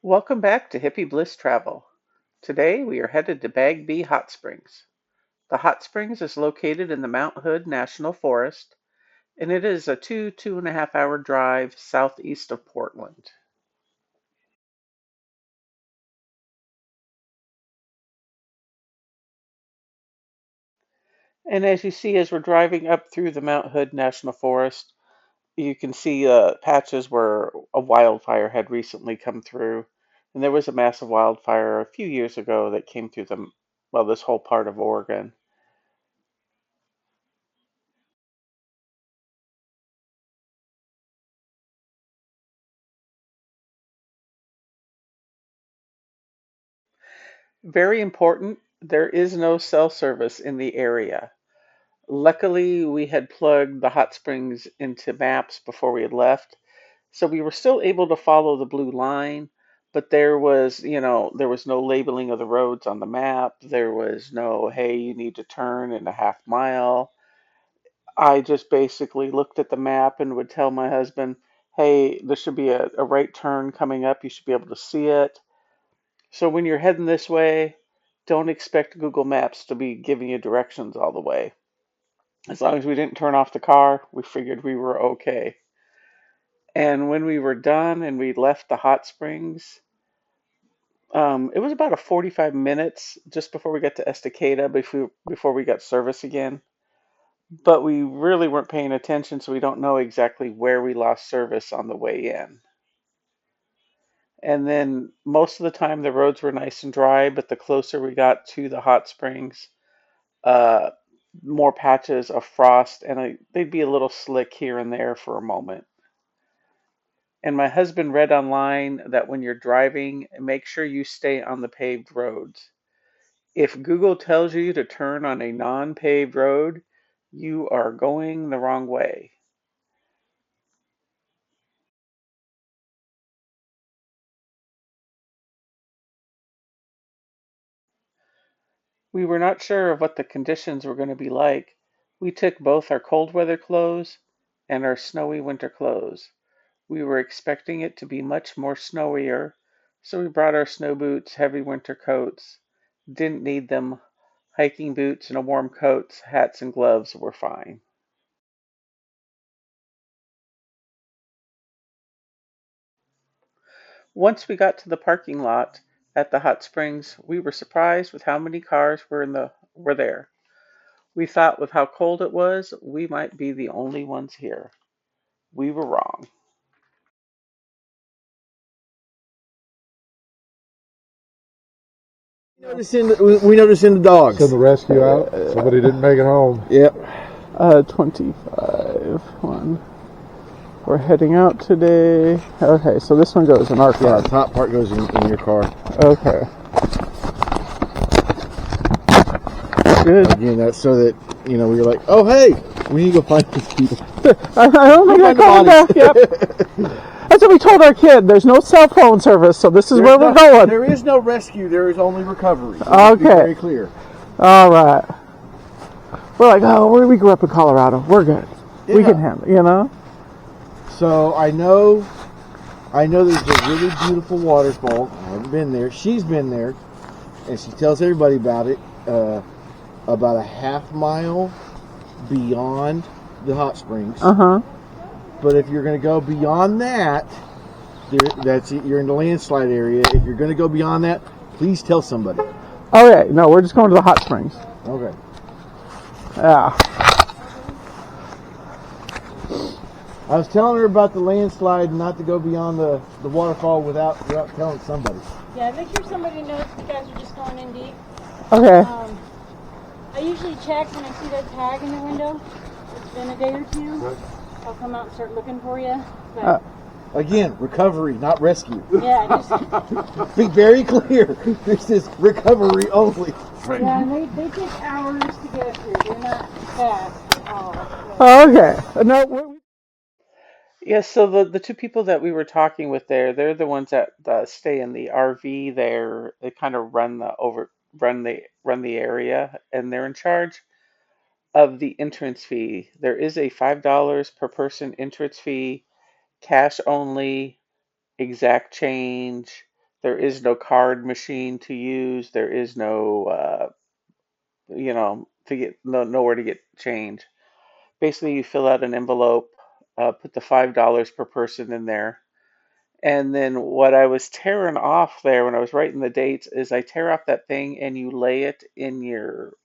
Welcome back to Hippie Bliss Travel. Today we are headed to Bagby Hot Springs. The hot springs is located in the Mount Hood National Forest, and it is a 2.5 hour drive southeast of Portland. And as you see, as we're driving up through the Mount Hood National Forest, you can see patches where a wildfire had recently come through. And there was a massive wildfire a few years ago that came through this whole part of Oregon. Very important, there is no cell service in the area. Luckily, we had plugged the hot springs into maps before we had left, so we were still able to follow the blue line, but there was no labeling of the roads on the map. There was no, hey, you need to turn in a half mile. I just basically looked at the map and would tell my husband, hey, there should be a right turn coming up. You should be able to see it. So when you're heading this way, don't expect Google Maps to be giving you directions all the way. As long as we didn't turn off the car, we figured we were okay. And when we were done and we left the hot springs, it was about a 45 minutes just before we got to Estacada before we got service again. But we really weren't paying attention, so we don't know exactly where we lost service on the way in. And then most of the time the roads were nice and dry, but the closer we got to the hot springs, uh, more patches of frost, and they'd be a little slick here and there for a moment. And my husband read online that when you're driving, make sure you stay on the paved roads. If Google tells you to turn on a non paved road, you are going the wrong way. We were not sure of what the conditions were going to be like. We took both our cold weather clothes and our snowy winter clothes. We were expecting it to be much more snowier, so we brought our snow boots, heavy winter coats. Didn't need them. Hiking boots and a warm coat, hats and gloves were fine. Once we got to the parking lot at the hot springs, we were surprised with how many cars were there. We thought with how cold it was, we might be the only ones here. We were wrong. We noticed in the dogs. Send the rescue out. Somebody didn't make it home. Yep. 25 one. We're heading out today. Okay, so this one goes in our Yeah, car. the top part goes in your car. Okay. Good. Again, that's so that, we were like, oh, hey, we need to go find these people. I don't think I Find the called back. bodies. Yep. That's what we told our kid. There's no cell phone service, so this is where we're going. There is no rescue. There is only recovery. Okay. Be very clear. All right. We're like, oh, we grew up in Colorado. We're good. We Yeah. can handle, So I know there's a really beautiful waterfall. I haven't been there. She's been there, and she tells everybody about it. About a half mile beyond the hot springs. Uh-huh. But if you're going to go beyond that, that's it. You're in the landslide area. If you're going to go beyond that, please tell somebody. Okay, no, we're just going to the hot springs. Okay. Yeah. I was telling her about the landslide and not to go beyond the waterfall without telling somebody. Yeah, make sure somebody knows you guys are just going in deep. Okay. I usually check when I see that tag in the window. It's been a day or two. I'll come out and start looking for you. But Again, recovery, not rescue. yeah, just Be very clear. This is recovery only. yeah, and they take hours to get here. They're not fast at all. Okay. No. Yes. So the two people that we were talking with they're the ones that stay in the RV there. They kind of run the area, and they're in charge of the entrance fee. There is a $5 per person entrance fee, cash only, exact change. There is no card machine to use. There is no, to get nowhere to get change. Basically, you fill out an envelope, put the $5 per person in there, and then what I was tearing off there when I was writing the dates is I tear off that thing and you lay it in your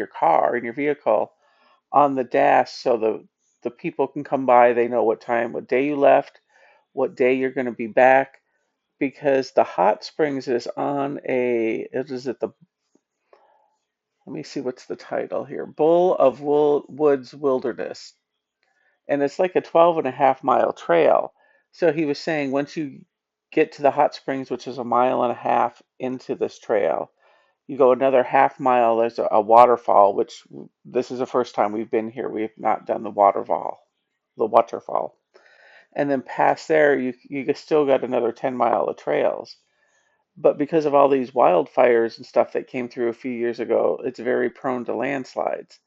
car, in your vehicle, on the dash so the people can come by, they know what time, what day you left, what day you're going to be back, because the hot springs is on it is at the, let me see what's the title here, Bull of Woods Wilderness, and it's like a 12.5 mile trail. So he was saying once you get to the hot springs, which is a mile and a half into this trail, you go another half mile, there's a waterfall, which this is the first time we've been here. We have not done the waterfall, the waterfall. And then past there, you still got another 10 mile of trails. But because of all these wildfires and stuff that came through a few years ago, it's very prone to landslides.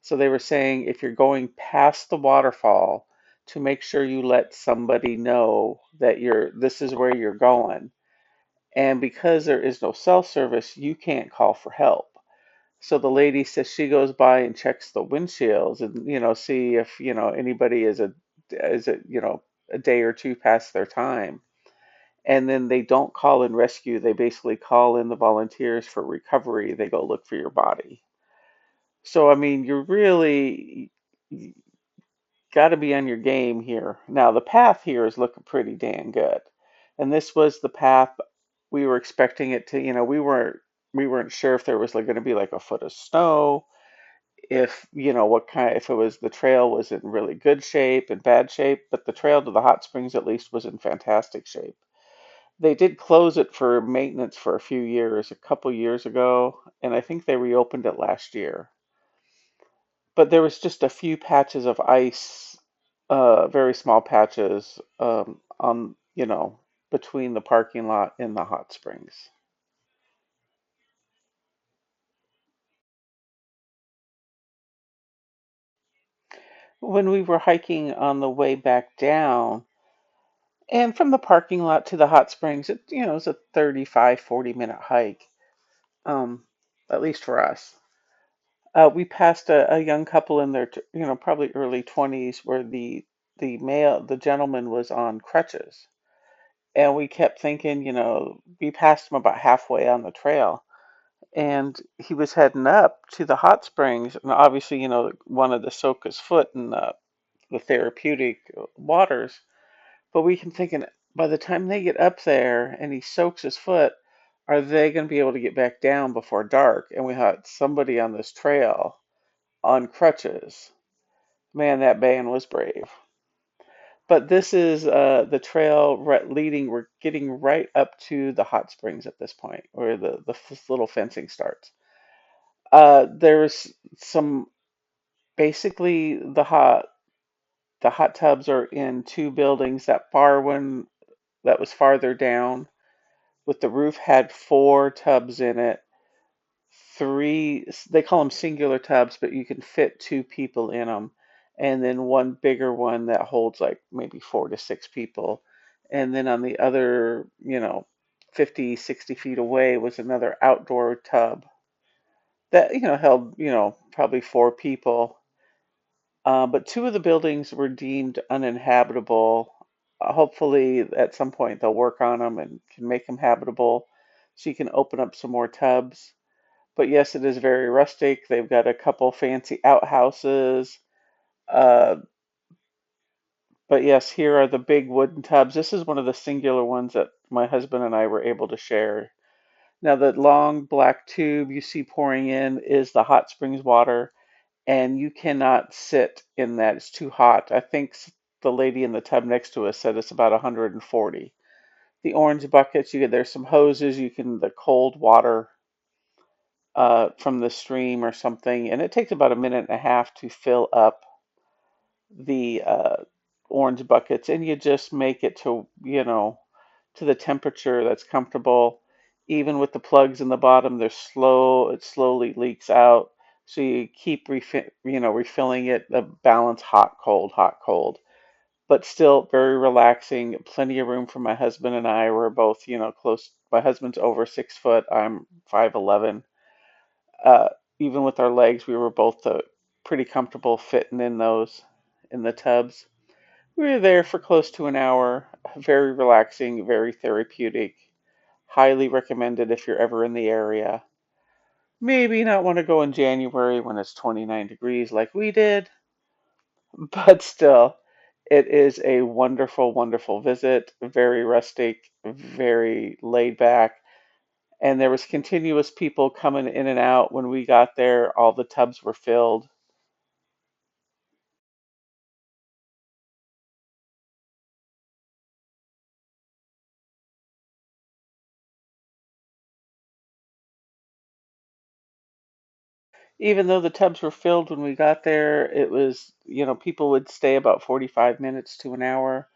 So they were saying if you're going past the waterfall, to make sure you let somebody know that this is where you're going. And because there is no cell service, you can't call for help. So the lady says she goes by and checks the windshields and see if anybody is a day or two past their time. And then they don't call in rescue. They basically call in the volunteers for recovery. They go look for your body. So I mean, you're really got to be on your game here. Now the path here is looking pretty dang good, and this was the path we were expecting it to. We weren't sure if there was like going to be like a foot of snow, if what kind, if it was the trail was in really good shape and bad shape, but the trail to the hot springs at least was in fantastic shape. They did close it for maintenance for a few years, a couple years ago, and I think they reopened it last year. But there was just a few patches of ice, very small patches, on, between the parking lot and the hot springs. When we were hiking on the way back down, and from the parking lot to the hot springs, it's a 35, 40-minute hike, um, at least for us. We passed a young couple in their, probably early 20s, where the gentleman was on crutches, and we kept thinking, we passed him about halfway on the trail, and he was heading up to the hot springs, and obviously, wanted to soak his foot in the therapeutic waters. But we kept thinking, by the time they get up there and he soaks his foot, are they going to be able to get back down before dark? And we had somebody on this trail on crutches. Man, that band was brave. But this is the trail leading. We're getting right up to the hot springs at this point, where the little fencing starts. There's some basically the hot tubs are in two buildings. That far one that was farther down with the roof had four tubs in it. Three, they call them singular tubs, but you can fit two people in them. And then one bigger one that holds like maybe 4 to 6 people. And then on the other, 50, 60 feet away was another outdoor tub that, held, probably 4 people. But two of the buildings were deemed uninhabitable. Hopefully, at some point, they'll work on them and can make them habitable so you can open up some more tubs. But yes, it is very rustic. They've got a couple fancy outhouses. Uh, but yes, here are the big wooden tubs. This is one of the singular ones that my husband and I were able to share. Now, the long black tube you see pouring in is the hot springs water, and you cannot sit in that. It's too hot. I think the lady in the tub next to us said it's about 140. The orange buckets, there's some hoses. You can the cold water from the stream or something, and it takes about a minute and a half to fill up the orange buckets, and you just make it to the temperature that's comfortable. Even with the plugs in the bottom, they're slow. It slowly leaks out, so you keep refilling it. The balance hot, cold, but still very relaxing. Plenty of room for my husband and I. We're both close My husband's over 6 foot. I'm 5'11". Uh, Even with our legs, we were both pretty comfortable fitting in those in the tubs. We were there for close to an hour. Very relaxing, very therapeutic. Highly recommended if you're ever in the area. Maybe not want to go in January when it's 29 degrees like we did, but still, it is a wonderful, wonderful visit. Very rustic, very laid back. And there was continuous people coming in and out when we got there. All the tubs were filled. Even though the tubs were filled when we got there, it was, people would stay about 45 minutes to an hour.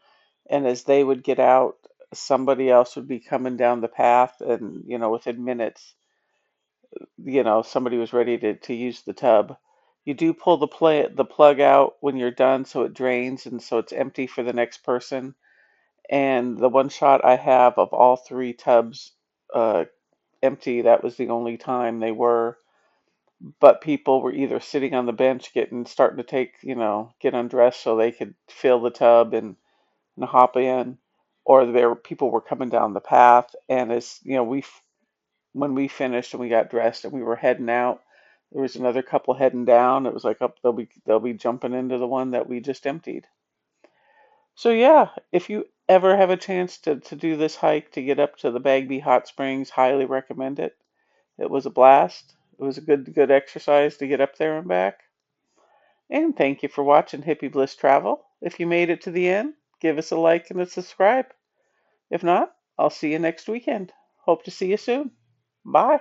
And as they would get out, somebody else would be coming down the path. And, within minutes, somebody was ready to use the tub. You do pull the plug out when you're done so it drains and so it's empty for the next person. And the one shot I have of all three tubs uh, empty, that was the only time they were. But people were either sitting on the bench starting to get undressed so they could fill the tub and hop in, or people were coming down the path. And as when we finished and we got dressed and we were heading out, there was another couple heading down. It was like, up they'll be jumping into the one that we just emptied. So yeah, if you ever have a chance to do this hike to get up to the Bagby Hot Springs, highly recommend it. It was a blast. It was a good exercise to get up there and back. And thank you for watching Hippie Bliss Travel. If you made it to the end, give us a like and a subscribe. If not, I'll see you next weekend. Hope to see you soon. Bye.